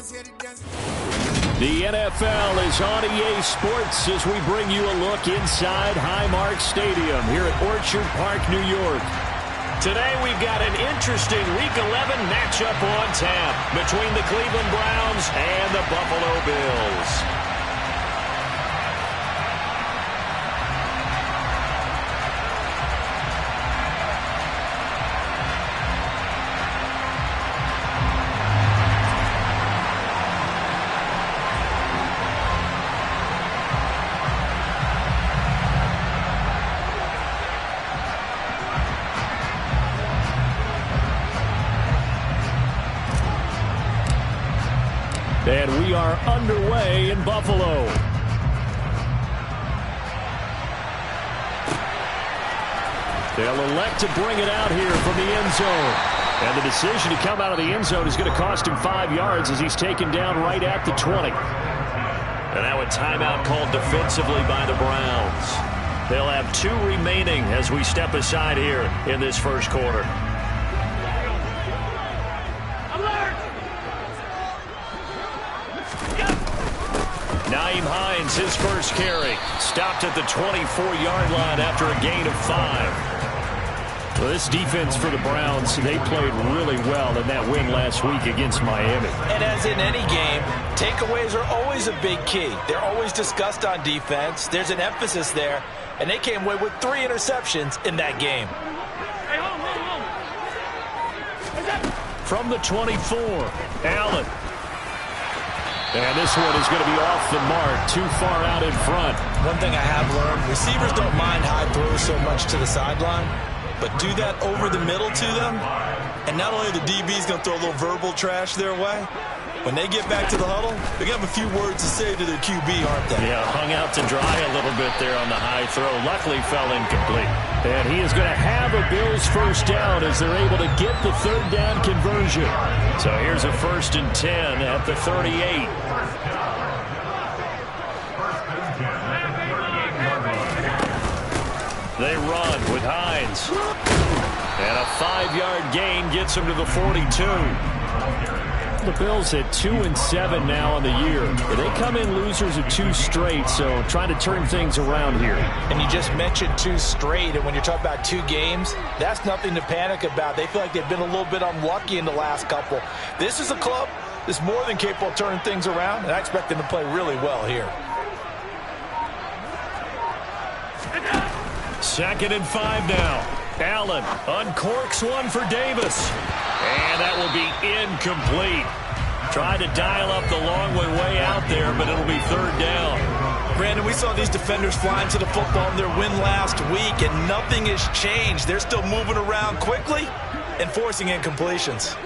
The NFL is on EA Sports as we bring you a look inside Highmark Stadium here at Orchard Park, New York. Today we've got an interesting Week 11 matchup on tap between the Cleveland Browns and the Buffalo Bills. And we are underway in Buffalo. They'll elect to bring it out here from the end zone. And the decision to come out of the end zone is going to cost him 5 yards as he's taken down right at the 20. And now a timeout called defensively by the Browns. They'll have 2 remaining as we step aside here in this first quarter. Nyheim Hines, his first carry, stopped at the 24-yard line after a gain of 5. Well, this defense for the Browns, they played really well in that win last week against Miami. And as in any game, takeaways are always a big key. They're always discussed on defense. There's an emphasis there, and they came away with 3 interceptions in that game. From the 24, Allen. And this one is going to be off the mark, too far out in front. One thing I have learned, receivers don't mind high throws so much to the sideline, but do that over the middle to them, and not only are the DBs going to throw a little verbal trash their way, when they get back to the huddle, they're going to have a few words to say to their QB, aren't they? Yeah, hung out to dry a little bit there on the high throw. Luckily fell incomplete. And he is going to have a Bills first down as they're able to get the third down conversion. So here's a 1st and 10 at the 38. They run with Hines. And a 5-yard gain gets him to the 42. The Bills at 2-7 now on the year. They come in losers of 2 straight, so trying to turn things around here. And you just mentioned 2 straight, and when you're talking about 2 games, that's nothing to panic about. They feel like they've been a little bit unlucky in the last couple. This is a club that's more than capable of turning things around, and I expect them to play really well here. 2nd and 5 now. Allen uncorks one for Davis. And that will be incomplete. Tried to dial up the long way out there, but it'll be 3rd down. Brandon, we saw these defenders flying to the football in their win last week, and nothing has changed. They're still moving around quickly and forcing incompletions.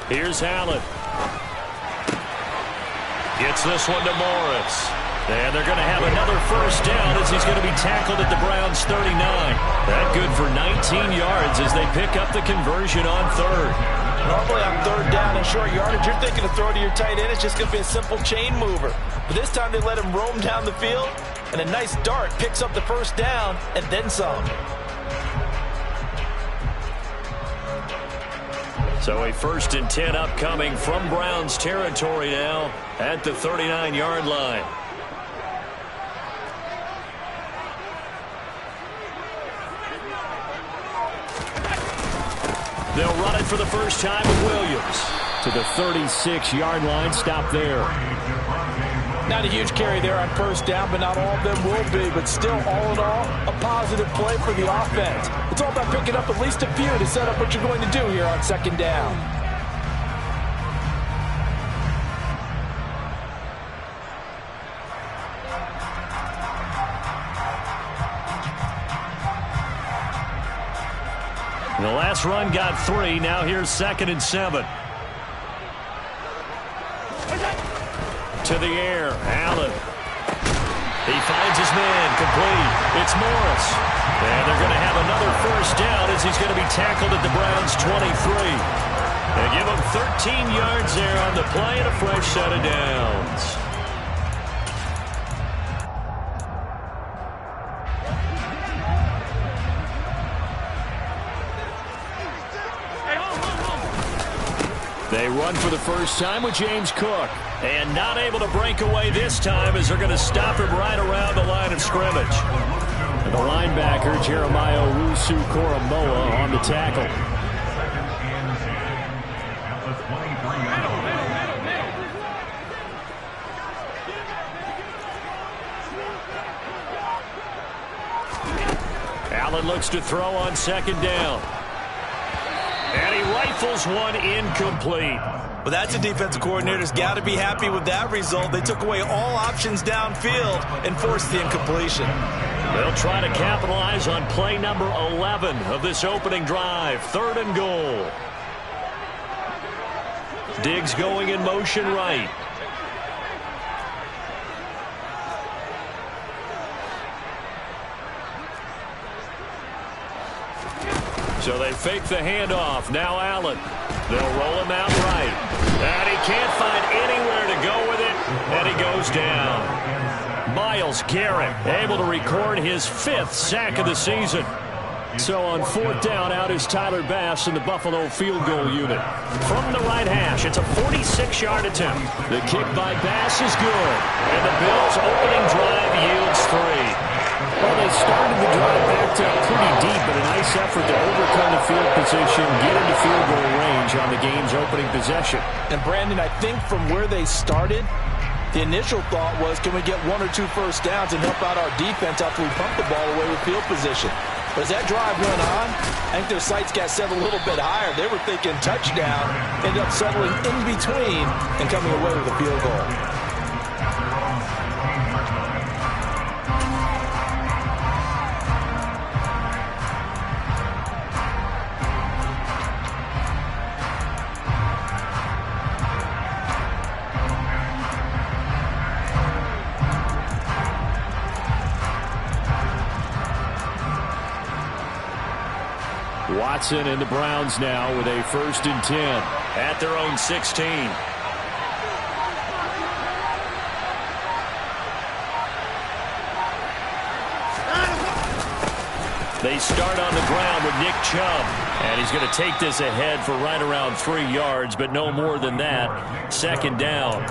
Here's Allen. Gets this one to Morris. And they're going to have another first down as he's going to be tackled at the Browns' 39. That good for 19 yards as they pick up the conversion on 3rd. Normally on 3rd down and short yardage, you're thinking to throw to your tight end. It's just going to be a simple chain mover. But this time they let him roam down the field, and a nice dart picks up the first down and then some. So a 1st and 10 upcoming from Browns territory now at the 39-yard line. They'll run it for the first time with Williams to the 36-yard line. Stop there. Not a huge carry there on first down, but not all of them will be. But still, all in all, a positive play for the offense. It's all about picking up at least a few to set up what you're going to do here on 2nd down. The last run got 3. Now here's 2nd and 7. To the air, Allen. He finds his man, complete. It's Morris. And they're going to have another first down as he's going to be tackled at the Browns' 23. They give him 13 yards there on the play and a fresh set of downs. They run for the first time with James Cook. And not able to break away this time as they're going to stop him right around the line of scrimmage. And the linebacker, Jeremiah Owusu-Koramoah, on the tackle. Allen looks to throw on second down. And he rifles one incomplete. Well, that's a defensive coordinator's got to be happy with that result. They took away all options downfield and forced the incompletion. They'll try to capitalize on play number 11 of this opening drive. 3rd and goal. Diggs going in motion right. So they fake the handoff. Now Allen. They'll roll him out right. And he can't find anywhere to go with it. And he goes down. Myles Garrett able to record his 5th sack of the season. So on 4th down, out is Tyler Bass in the Buffalo field goal unit. From the right hash, it's a 46-yard attempt. The kick by Bass is good. And the Bills' opening drive yields 3. Well, they started the drive backed up pretty deep, but a nice effort to overcome the field position, get into field goal range on the game's opening possession. And, Brandon, I think from where they started, the initial thought was, can we get 1 or 2 first downs and help out our defense after we pump the ball away with field position? But as that drive went on, I think their sights got set a little bit higher. They were thinking touchdown, ended up settling in between and coming away with a field goal. Watson and the Browns now with a 1st and 10 at their own 16. They start on the ground with Nick Chubb. And he's going to take this ahead for right around 3 yards, but no more than that. 2nd down.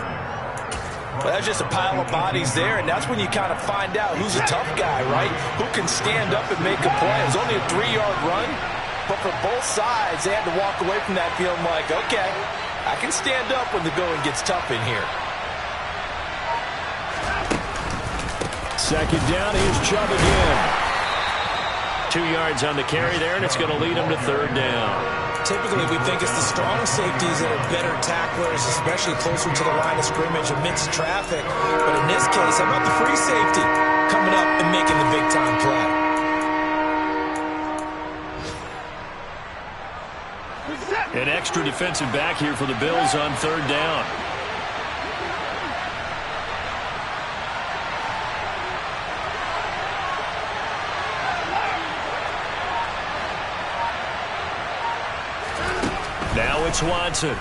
Well, that's just a pile of bodies there, and that's when you kind of find out who's a tough guy, right? Who can stand up and make a play. It was only a 3-yard run. But for both sides, they had to walk away from that feeling like, okay, I can stand up when the going gets tough in here. 2nd down, here's Chubb again. 2 yards on the carry there, and it's going to lead him to 3rd down. Typically, we think it's the strong safeties that are better tacklers, especially closer to the line of scrimmage amidst traffic. But in this case, how about the free safety coming up and making the big-time play? An extra defensive back here for the Bills on 3rd down. Now it's Watson.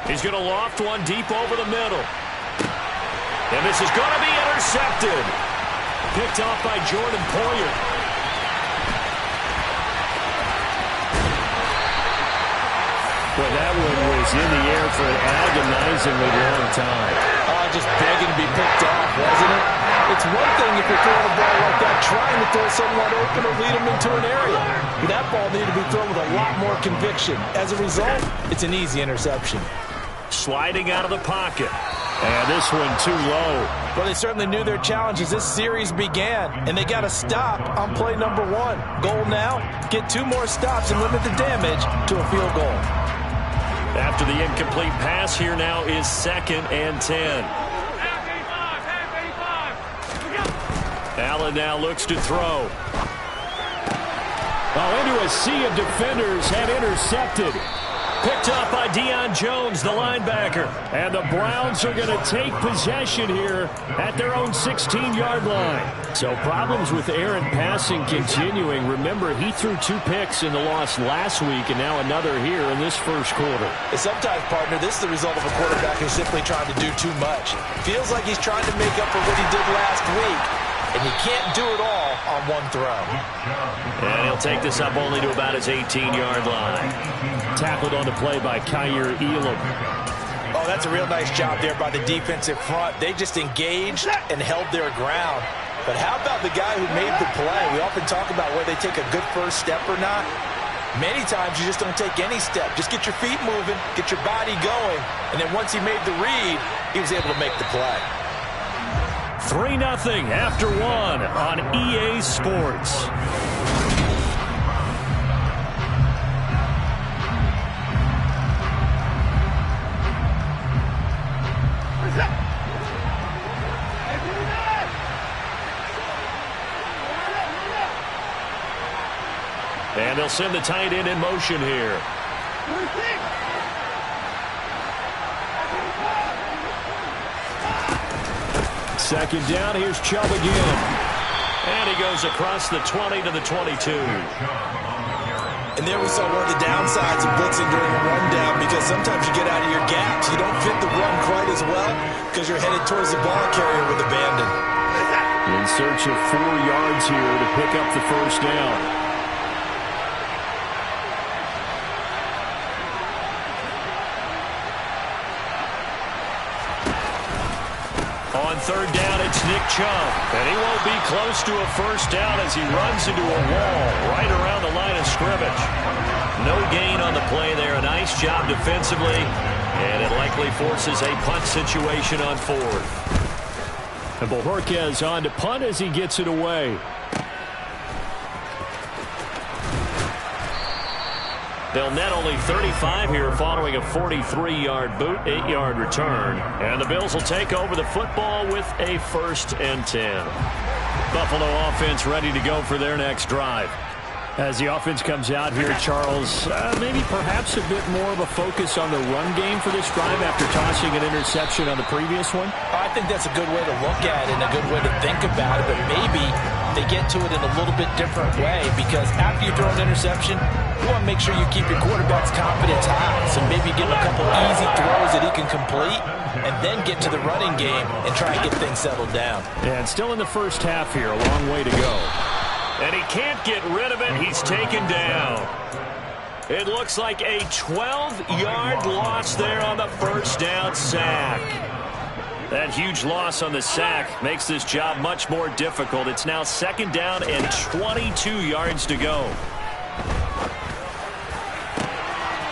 He's going to loft one deep over the middle. And this is going to be intercepted. Picked off by Jordan Poyer. Well, that one was in the air for an agonizingly long time. Just begging to be picked off, wasn't it? It's one thing if you're throwing a ball like that, trying to throw someone open or lead them into an area. But that ball needed to be thrown with a lot more conviction. As a result, it's an easy interception. Sliding out of the pocket. And this one too low. Well, they certainly knew their challenge as this series began, and they got to stop on play number 1. Goal now, get 2 more stops and limit the damage to a field goal. After the incomplete pass, here now is 2nd and 10. Allen now looks to throw. Oh, into a sea of defenders, had intercepted. Picked up by Deion Jones, the linebacker. And the Browns are going to take possession here at their own 16-yard line. So problems with Aaron passing continuing. Remember, he threw 2 picks in the loss last week and now another here in this first quarter. And sometimes, partner, this is the result of a quarterback who's simply trying to do too much. Feels like he's trying to make up for what he did last week, and he can't do it all on one throw. And he'll take this up only to about his 18-yard line. Tackled on the play by Kaiir Elam. Oh, that's a real nice job there by the defensive front. They just engaged and held their ground. But how about the guy who made the play? We often talk about whether they take a good first step or not. Many times you just don't take any step. Just get your feet moving, get your body going, and then once he made the read, he was able to make the play. 3-0 after 1 on EA Sports. And they'll send the tight end in motion here. Second down, here's Chubb again. And he goes across the 20 to the 22. And there we saw one of the downsides of blitzing during a rundown, because sometimes you get out of your gaps. You don't fit the run quite as well because you're headed towards the ball carrier with abandon. In search of 4 yards here to pick up the first down. On third down, it's Nick Chubb. And he won't be close to a first down as he runs into a wall right around the line of scrimmage. No gain on the play there. A nice job defensively. And it likely forces a punt situation on 4th. And Bojorquez on to punt as he gets it away. They'll net only 35 here following a 43-yard boot, 8-yard return. And the Bills will take over the football with a 1st and 10. Buffalo offense ready to go for their next drive. As the offense comes out here, Charles, maybe perhaps a bit more of a focus on the run game for this drive after tossing an interception on the previous one? I think that's a good way to look at it and a good way to think about it, but maybe they get to it in a little bit different way, because after you throw an interception, you want to make sure you keep your quarterback's confidence high. So maybe give him a couple easy throws that he can complete and then get to the running game and try and get things settled down. And still in the first half here, a long way to go. And he can't get rid of it. He's taken down. It looks like a 12-yard loss there on the first down sack. That huge loss on the sack makes this job much more difficult. It's now 2nd down and 22 yards to go.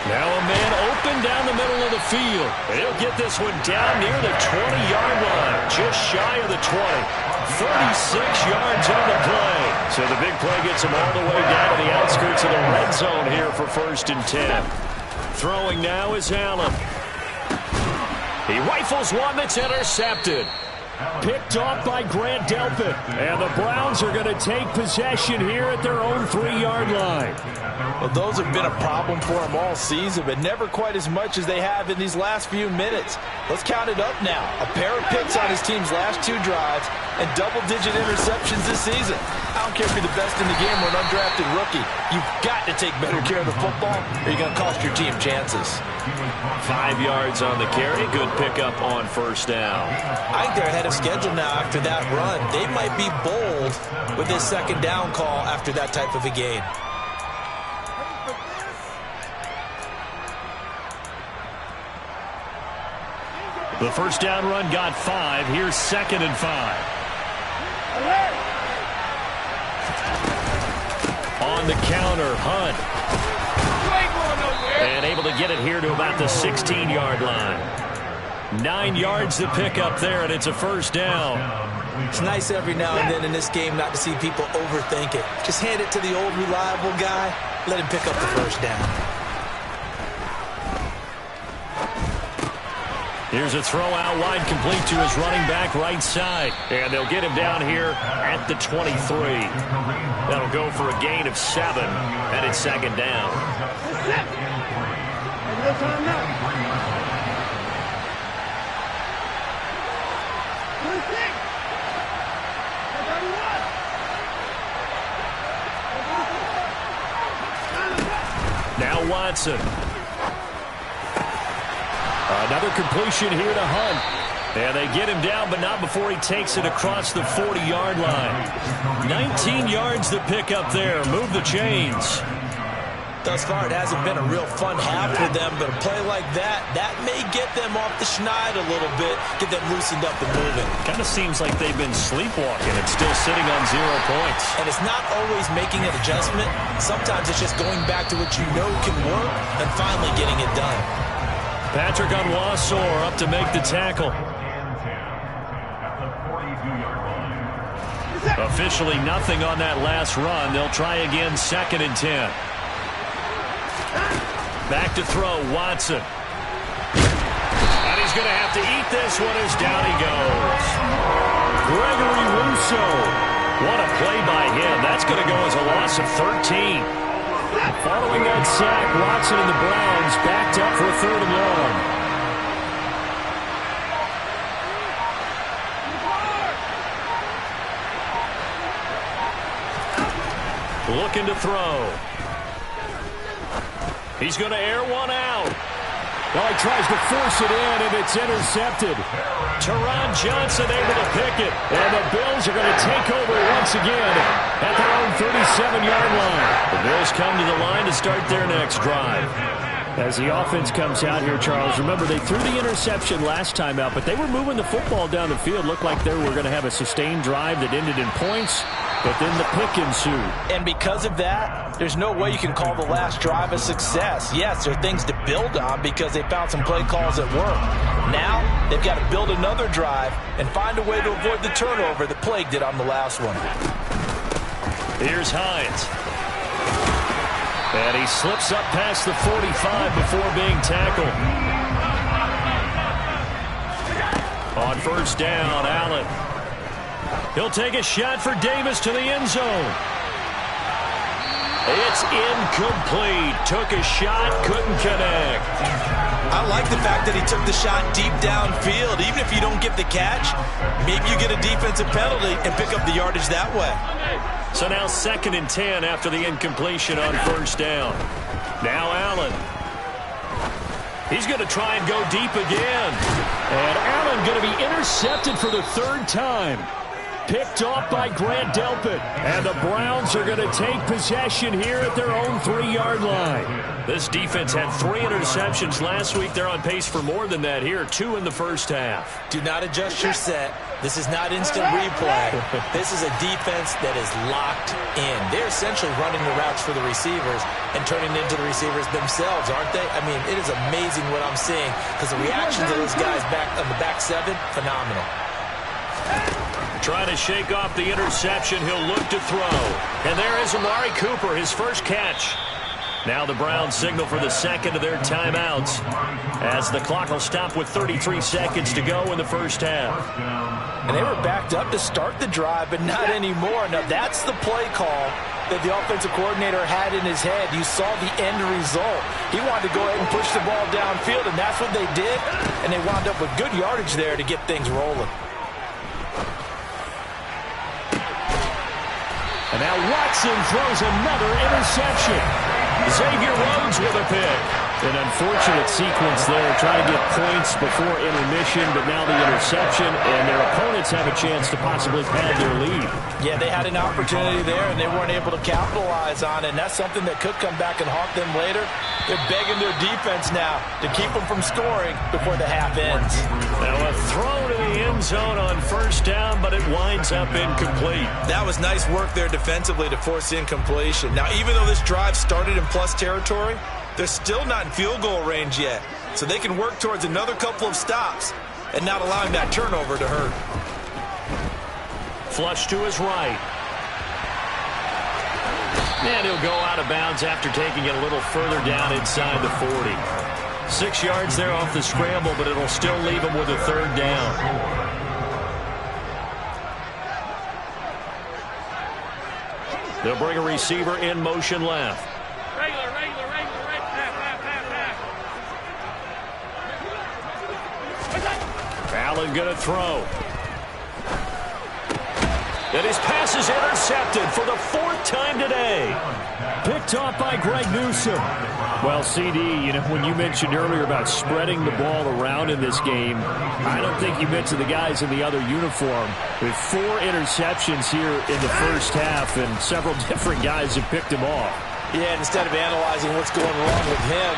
Now a man open down the middle of the field. And he'll get this one down near the 20-yard line, just shy of the 20. 36 yards on the play. So the big play gets him all the way down to the outskirts of the red zone here for 1st and 10. Throwing now is Allen. He rifles one that's intercepted. Picked off by Grant Delpit. And the Browns are going to take possession here at their own 3-yard line. Well, those have been a problem for them all season, but never quite as much as they have in these last few minutes. Let's count it up now. A pair of picks on his team's last 2 drives and double-digit interceptions this season. I don't care if you're the best in the game or an undrafted rookie. You've got to take better care of the football or you're going to cost your team chances. 5 yards on the carry. Good pickup on 1st down. I think they're ahead of schedule now after that run. They might be bold with this 2nd down call after that type of a game. The first down run got 5. Here's 2nd and 5. On the counter, Hunt. And able to get it here to about the 16-yard line. 9 yards to pick up there, and it's a 1st down. It's nice every now and then in this game not to see people overthink it. Just hand it to the old reliable guy. Let him pick up the 1st down. Here's a throw out wide, complete to his running back right side. And they'll get him down here at the 23. That'll go for a gain of 7, and it's 2nd down. Now Watson. Another completion here to Hunt. And they get him down, but not before he takes it across the 40-yard line. 19 yards to pick up there. Move the chains. Thus far, it hasn't been a real fun half for them, but a play like that may get them off the schneid a little bit, get them loosened up and moving. Kind of seems like they've been sleepwalking and still sitting on 0 points. And it's not always making an adjustment. Sometimes it's just going back to what you know can work and finally getting it done. Patrick Onwuasor up to make the tackle. Officially nothing on that last run. They'll try again, 2nd and 10. Back to throw, Watson. And he's going to have to eat this one as down he goes. Gregory Rousseau. What a play by him. That's going to go as a loss of 13. Following that sack, Watson and the Browns backed up for a 3rd and long. Looking to throw. He's going to air one out. Well, he tries to force it in, and it's intercepted. Teron Johnson able to pick it. And the Bills are going to take over once again at their own 37-yard line. The Bills come to the line to start their next drive. As the offense comes out here, Charles, remember they threw the interception last time out, but they were moving the football down the field. Looked like they were going to have a sustained drive that ended in points, but then the pick ensued. And because of that, there's no way you can call the last drive a success. Yes, there are things to build on because they found some play calls that work. Now, they've got to build another drive and find a way to avoid the turnover that plagued it on the last one. Here's Hines. And he slips up past the 45 before being tackled. On 1st down, Allen. He'll take a shot for Davis to the end zone. It's incomplete. Took a shot, couldn't connect. I like the fact that he took the shot deep downfield. Even if you don't get the catch, maybe you get a defensive penalty and pick up the yardage that way. So now 2nd and 10 after the incompletion on 1st down. Now Allen. He's going to try and go deep again. And Allen going to be intercepted for the 3rd time. Picked off by Grant Delpit. And the Browns are going to take possession here at their own 3-yard line. This defense had 3 interceptions last week. They're on pace for more than that here. 2 in the first half. Do not adjust your set. This is not instant replay. This is a defense that is locked in. They're essentially running the routes for the receivers and turning into the receivers themselves, aren't they? I mean, it is amazing what I'm seeing because the reactions of those guys back on the back 7, phenomenal. Trying to shake off the interception. He'll look to throw. And there is Amari Cooper, his first catch. Now the Browns signal for the 2nd of their timeouts as the clock will stop with 33 seconds to go in the first half. And they were backed up to start the drive, but not anymore. Now that's the play call that the offensive coordinator had in his head. You saw the end result. He wanted to go ahead and push the ball downfield, and that's what they did. And they wound up with good yardage there to get things rolling. And now Watson throws another interception. Xavier Rhodes with a pick. An unfortunate sequence there, trying to get points before intermission, but now the interception, and their opponents have a chance to possibly pad their lead. Yeah, they had an opportunity there, and they weren't able to capitalize on it, and that's something that could come back and haunt them later. They're begging their defense now to keep them from scoring before the half ends. Now a throw to the end zone on 1st down, but it winds up incomplete. That was nice work there defensively to force incompletion. Now, even though this drive started in plus territory, they're still not in field goal range yet, so they can work towards another couple of stops and not allowing that turnover to hurt. Flush to his right. And he'll go out of bounds after taking it a little further down inside the 40. 6 yards there off the scramble, but it'll still leave him with a 3rd down. They'll bring a receiver in motion left. Allen going to throw. And his pass is intercepted for the 4th time today. Picked off by Greg Newsome. Well, CD, when you mentioned earlier about spreading the ball around in this game, I don't think you mentioned the guys in the other uniform. With 4 interceptions here in the first half, and several different guys have picked him off. Yeah, and instead of analyzing what's going wrong with him,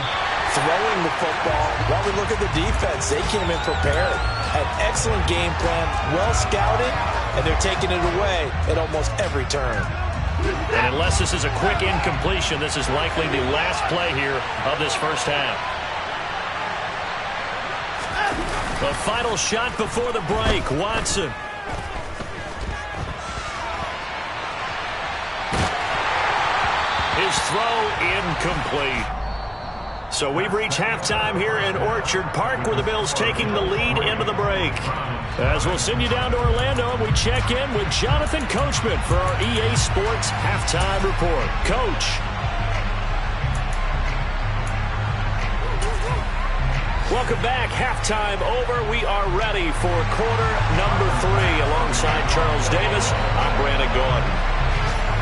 throwing the football, while we look at the defense, they came in prepared. An excellent game plan, well scouted, and they're taking it away at almost every turn. And unless this is a quick incompletion, this is likely the last play here of this first half. The final shot before the break, Watson. His throw incomplete. So we've reached halftime here in Orchard Park, where the Bills taking the lead into the break. As we'll send you down to Orlando, and we check in with Jonathan Coachman for our EA Sports Halftime Report. Coach. Welcome back. Halftime over. We are ready for quarter number 3. Alongside Charles Davis, I'm Brandon Gaudin.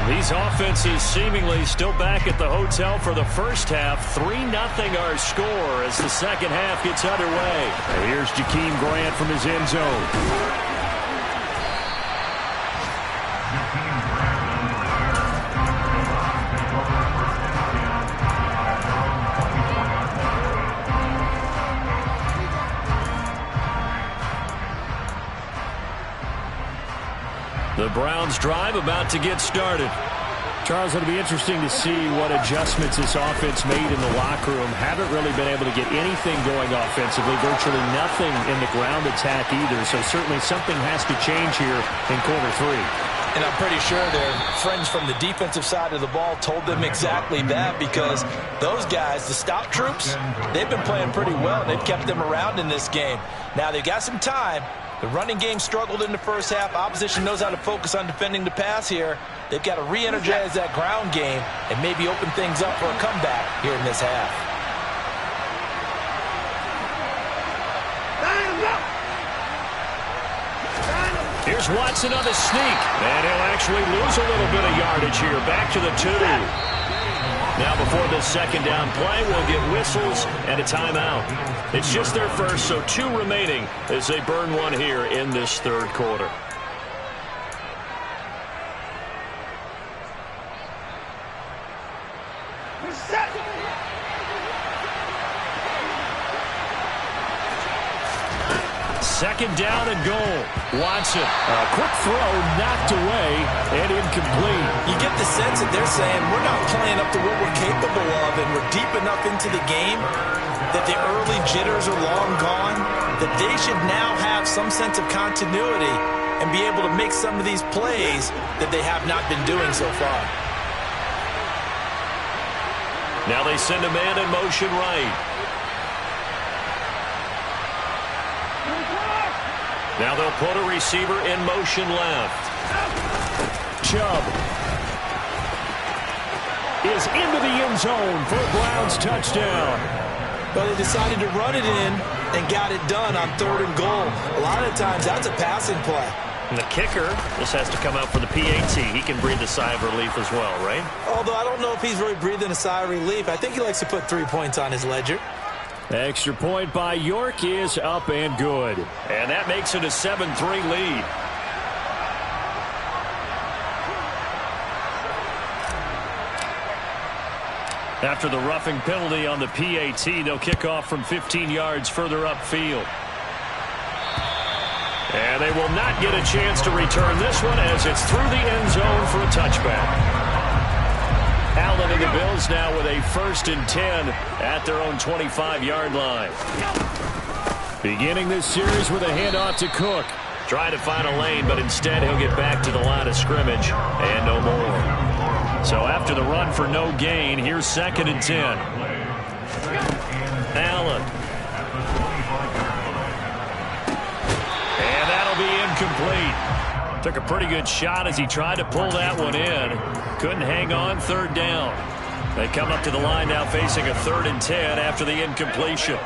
These offenses seemingly still back at the hotel for the first half. 3-0 our score as the second half gets underway. And here's Jakeem Grant from his end zone. The Browns drive about to get started. Charles, it'll be interesting to see what adjustments this offense made in the locker room. Haven't really been able to get anything going offensively. Virtually nothing in the ground attack either. So certainly something has to change here in quarter 3. And I'm pretty sure their friends from the defensive side of the ball told them exactly that, because those guys, the stop troops, they've been playing pretty well, and they've kept them around in this game. Now they've got some time. The running game struggled in the first half. Opposition knows how to focus on defending the pass here. They've got to re-energize that ground game and maybe open things up for a comeback here in this half. Here's Watson on the sneak. And he'll actually lose a little bit of yardage here. Back to the 2. Now before this second down play, we'll get whistles and a timeout. It's just their first, so 2 remaining as they burn one here in this third quarter. Second down and goal. Watson, a quick throw, knocked away, and incomplete. You get the sense that they're saying we're not playing up to what we're capable of, and we're deep enough into the game that the early jitters are long gone, that they should now have some sense of continuity and be able to make some of these plays that they have not been doing so far. Now they send a man in motion right. Now they'll put a receiver in motion left. Chubb is into the end zone for a Browns touchdown. Well, they decided to run it in and got it done on 3rd and goal. A lot of times that's a passing play. And the kicker, this has to come out for the PAT. He can breathe a sigh of relief as well, right? Although I don't know if he's really breathing a sigh of relief. I think he likes to put 3 points on his ledger. Extra point by York is up and good. And that makes it a 7-3 lead. After the roughing penalty on the PAT, they'll kick off from 15 yards further upfield. And they will not get a chance to return this one as it's through the end zone for a touchback. Allen and the Bills now with a 1st and 10 at their own 25-yard line. Beginning this series with a handoff to Cook. Trying to find a lane, but instead he'll get back to the line of scrimmage and no more. So after the run for no gain, here's 2nd and 10. Allen. And that'll be incomplete. Took a pretty good shot as he tried to pull that one in. Couldn't hang on. 3rd down. They come up to the line now facing a 3rd and 10 after the incompletion.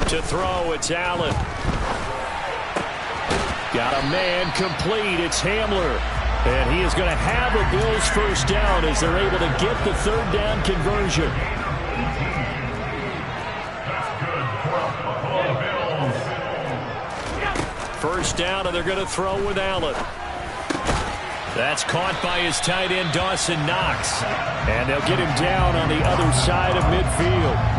To throw, it's Allen. Got a man complete. It's Hamler. And he is going to have a Bills first down as they're able to get the third down conversion. First down, and they're going to throw with Allen. That's caught by his tight end, Dawson Knox. And they'll get him down on the other side of midfield.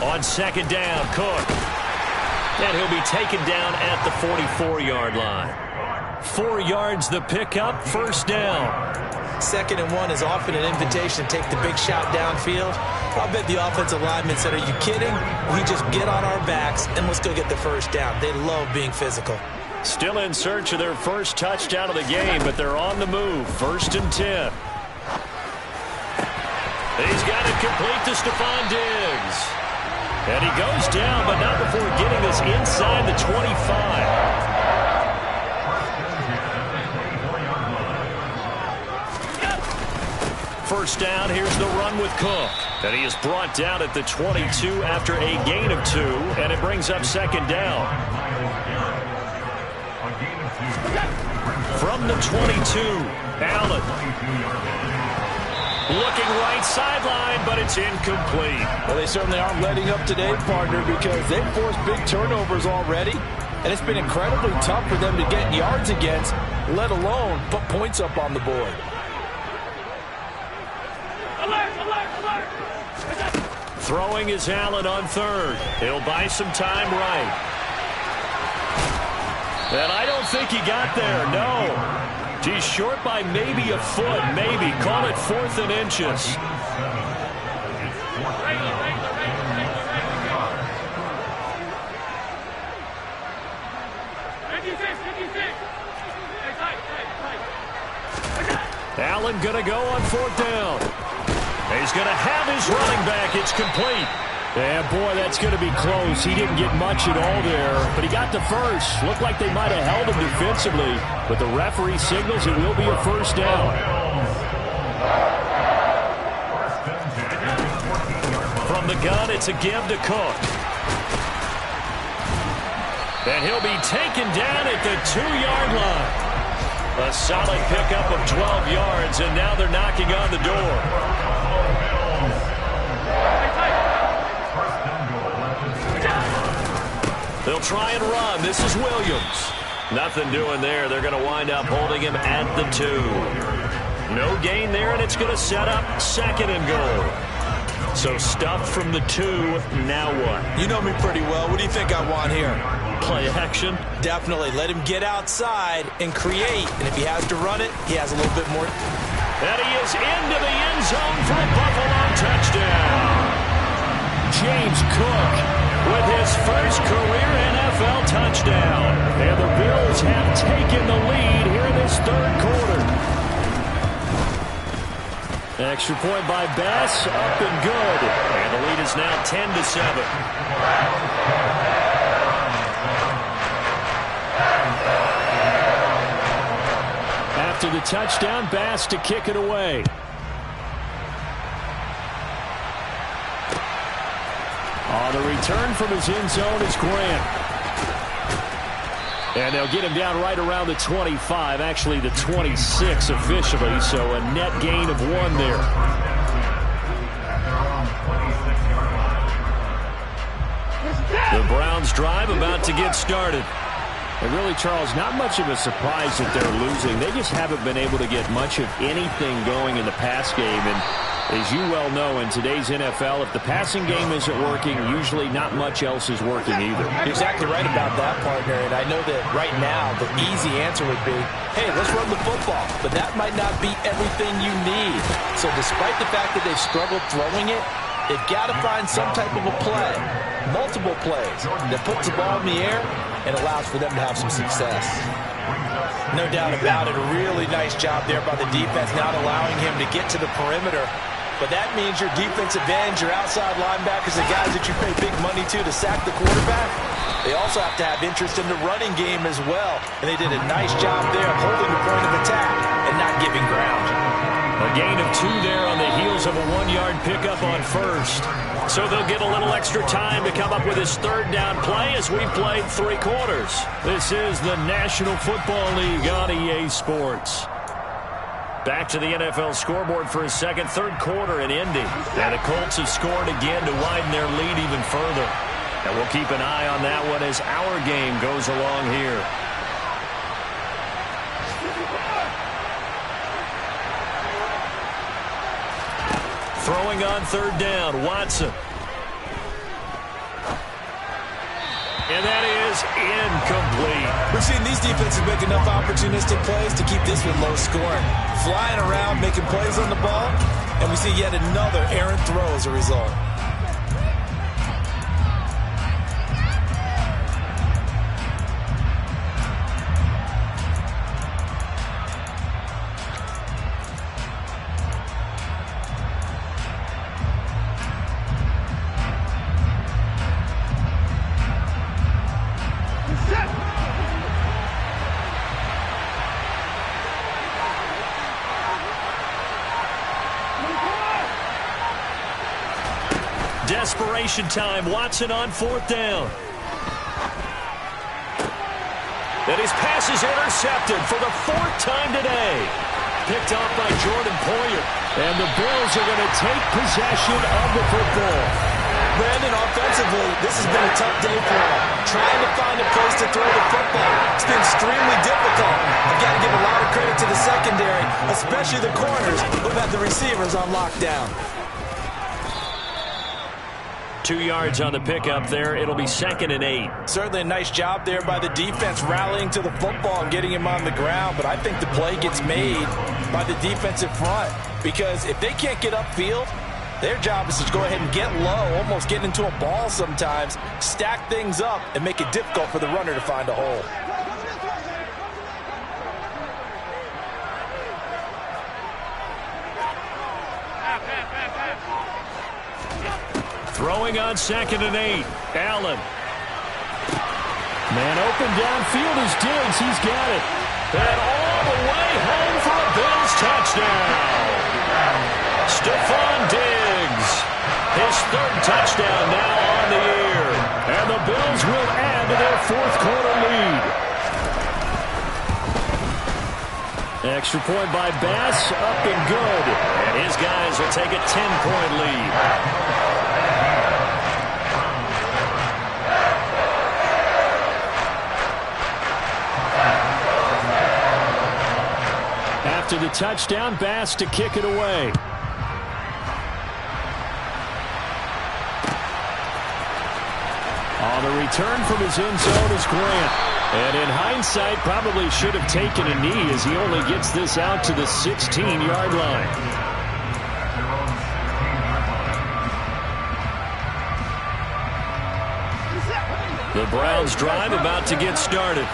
On second down, Cook. And he'll be taken down at the 44-yard line. 4 yards the pickup, first down. 2nd and 1 is often an invitation to take the big shot downfield. I'll bet the offensive lineman said, are you kidding? We just get on our backs and let's go get the first down. They love being physical. Still in search of their first touchdown of the game, but they're on the move. 1st and 10. He's got it complete to Stephon Diggs. And he goes down, but not before getting us inside the 25. First down, here's the run with Cook. And he is brought down at the 22 after a gain of 2, and it brings up second down. From the 22, Allen. Looking right sideline, but it's incomplete. Well, they certainly aren't letting up today, partner, because they've forced big turnovers already. And it's been incredibly tough for them to get yards against, let alone put points up on the board. Throwing is Allen on 3rd. He'll buy some time right. And I don't think he got there, no. He's short by maybe a foot, maybe. Call it 4th and inches. Allen going to go on 4th down. He's going to have his running back. It's complete. And, boy, that's going to be close. He didn't get much at all there, but he got the first. Looked like they might have held him defensively, but the referee signals it will be a first down. From the gun, it's a give to Cook. And he'll be taken down at the 2-yard line. A solid pickup of 12 yards, and now they're knocking on the door. They'll try and run. This is Williams. Nothing doing there. They're going to wind up holding him at the 2. No gain there, and it's going to set up 2nd and goal. So stuffed from the 2. Now what? You know me pretty well. What do you think I want here? Play action? Definitely. Let him get outside and create. And if he has to run it, he has a little bit more. And he is into the end zone for a Buffalo touchdown. James Cook with his first career NFL touchdown. And the Bills have taken the lead here in this 3rd quarter. Extra point by Bass, up and good. And the lead is now 10-7. After the touchdown, Bass to kick it away. On the return from his end zone is Grant. And they'll get him down right around the 25, actually the 26 officially, so a net gain of 1 there. The Browns drive about to get started. And really, Charles, not much of a surprise that they're losing. They just haven't been able to get much of anything going in the pass game. And as you well know, in today's NFL, if the passing game isn't working, usually not much else is working either. You're exactly right about that, partner. And I know that right now the easy answer would be, hey, let's run the football. But that might not be everything you need. So despite the fact that they've struggled throwing it, they've got to find some type of a play, multiple plays, that puts the ball in the air and allows for them to have some success. No doubt about it. A really nice job there by the defense, not allowing him to get to the perimeter. But that means your defensive ends, your outside linebackers, the guys that you pay big money to sack the quarterback, they also have to have interest in the running game as well. And they did a nice job there of holding the point of attack and not giving ground. A gain of 2 there on the heels of a 1-yard pickup on first. So they'll get a little extra time to come up with his third down play as we've played 3 quarters. This is the National Football League on EA Sports. Back to the NFL scoreboard for a second, third quarter in Indy. And the Colts have scored again to widen their lead even further. And we'll keep an eye on that one as our game goes along here. Throwing on third down, Watson. And that is incomplete. We've seen these defenses make enough opportunistic plays to keep this one low scoring. Flying around, making plays on the ball, and we see yet another errant throw as a result. Desperation time. Watson on fourth down. And his pass is intercepted for the 4th time today. Picked off by Jordan Poyer. And the Bills are going to take possession of the football. Brandon, offensively, this has been a tough day for him. Trying to find a place to throw the football. It's been extremely difficult. I've got to give a lot of credit to the secondary, especially the corners who've had the receivers on lockdown. 2 yards on the pickup there. It'll be 2nd and 8. Certainly a nice job there by the defense rallying to the football and getting him on the ground, but I think the play gets made by the defensive front because if they can't get upfield, their job is to go ahead and get low, almost get into a ball sometimes, stack things up, and make it difficult for the runner to find a hole. Throwing on 2nd and 8. Allen. Man open downfield is Diggs. He's got it. And all the way home for a Bills touchdown. Stephon Diggs. His 3rd touchdown now on the year. And the Bills will add to their 4th quarter lead. Extra point by Bass. Up and good. And his guys will take a 10-point lead. After the touchdown, Bass to kick it away. On the return from his end zone is Grant. And in hindsight, probably should have taken a knee as he only gets this out to the 16-yard line. The Browns drive about to get started.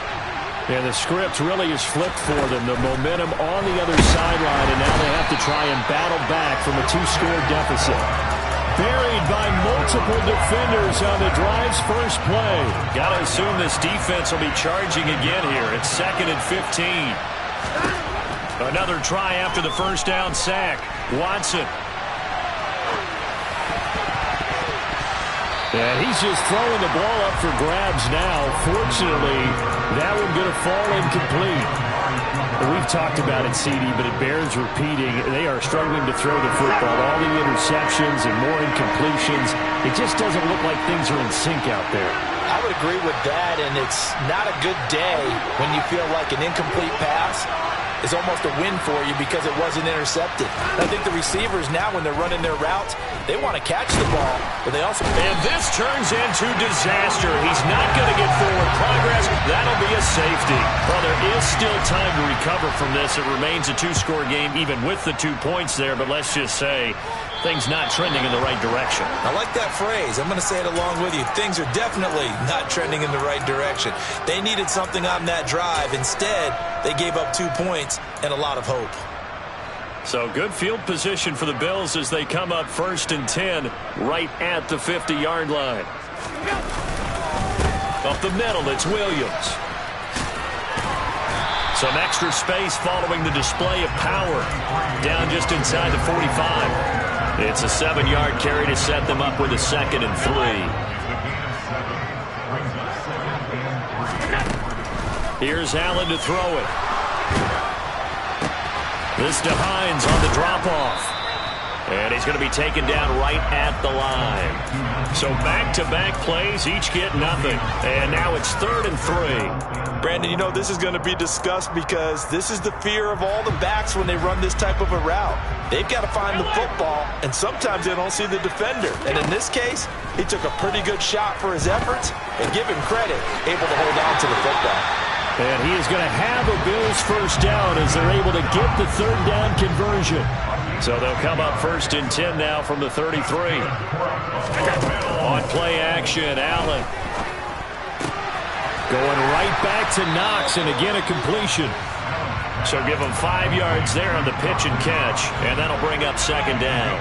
And the script really is flipped for them. The momentum on the other sideline, and now they have to try and battle back from a 2-score deficit. Buried by multiple defenders on the drive's first play. Got to assume this defense will be charging again here. It's 2nd and 15. Another try after the first down sack. Watson. And he's just throwing the ball up for grabs now. Fortunately, that one going to fall incomplete. We've talked about it, CD, but it bears repeating. They are struggling to throw the football. All the interceptions and more incompletions. It just doesn't look like things are in sync out there. I would agree with that, and it's not a good day when you feel like an incomplete pass is almost a win for you because it wasn't intercepted. I think the receivers now, when they're running their routes, they want to catch the ball, but they also... And this turns into disaster. He's not going to get forward progress. That'll be a safety. Well, there is still time to recover from this. It remains a 2-score game, even with the 2 points there, but let's just say things not trending in the right direction. I like that phrase. I'm going to say it along with you. Things are definitely not trending in the right direction. They needed something on that drive. Instead, they gave up 2 points and a lot of hope. So good field position for the Bills as they come up 1st and 10 right at the 50-yard line. Up the middle, it's Williams. Some extra space following the display of power. Down just inside the 45. It's a 7-yard carry to set them up with a 2nd and 3. Here's Allen to throw it. This to Hines on the drop-off. And he's going to be taken down right at the line. So back-to-back plays, each get nothing. And now it's 3rd and 3. Brandon, you know this is going to be discussed because this is the fear of all the backs when they run this type of a route. They've got to find the football, and sometimes they don't see the defender. And in this case, he took a pretty good shot for his efforts, and give him credit, able to hold on to the football. And he is going to have a Bills first down as they're able to get the 3rd down conversion. So they'll come up 1st and 10 now from the 33. On play action, Allen. Going right back to Knox, and again a completion. So give him 5 yards there on the pitch and catch, and that'll bring up 2nd down.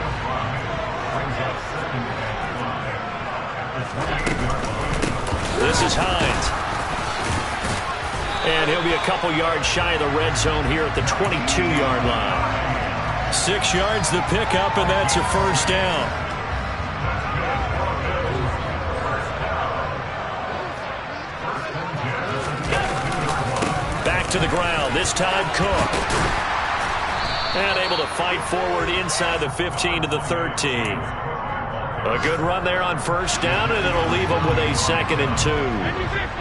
This is Hines. And he'll be a couple yards shy of the red zone here at the 22-yard line. 6 yards the pickup, and that's a first down. Back to the ground, this time Cook. And able to fight forward inside the 15 to the 13. A good run there on first down, and it'll leave them with a 2nd and 2.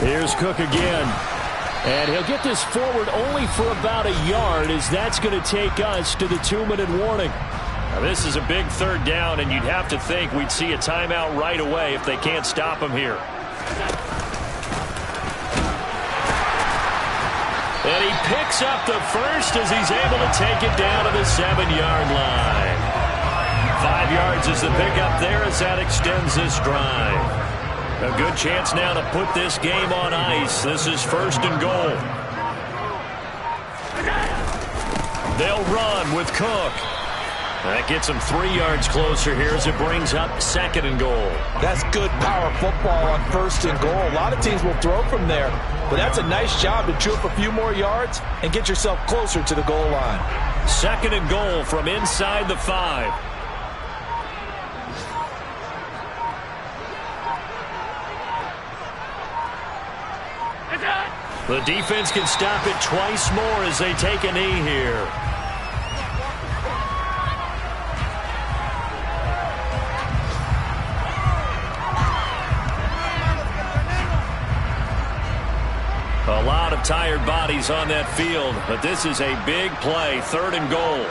Here's Cook again. And he'll get this forward only for about a yard, as that's going to take us to the 2-minute warning. Now, this is a big 3rd down, and you'd have to think we'd see a timeout right away if they can't stop him here. And he picks up the first as he's able to take it down to the 7-yard line. 5 yards is the pickup there as that extends this drive. A good chance now to put this game on ice. This is 1st and goal. They'll run with Cook. That gets them 3 yards closer here as it brings up 2nd and goal. That's good power football on 1st and goal. A lot of teams will throw from there, but that's a nice job to chew up a few more yards and get yourself closer to the goal line. 2nd and goal from inside the 5. The defense can stop it twice more as they take a knee here. A lot of tired bodies on that field, but this is a big play, 3rd and goal.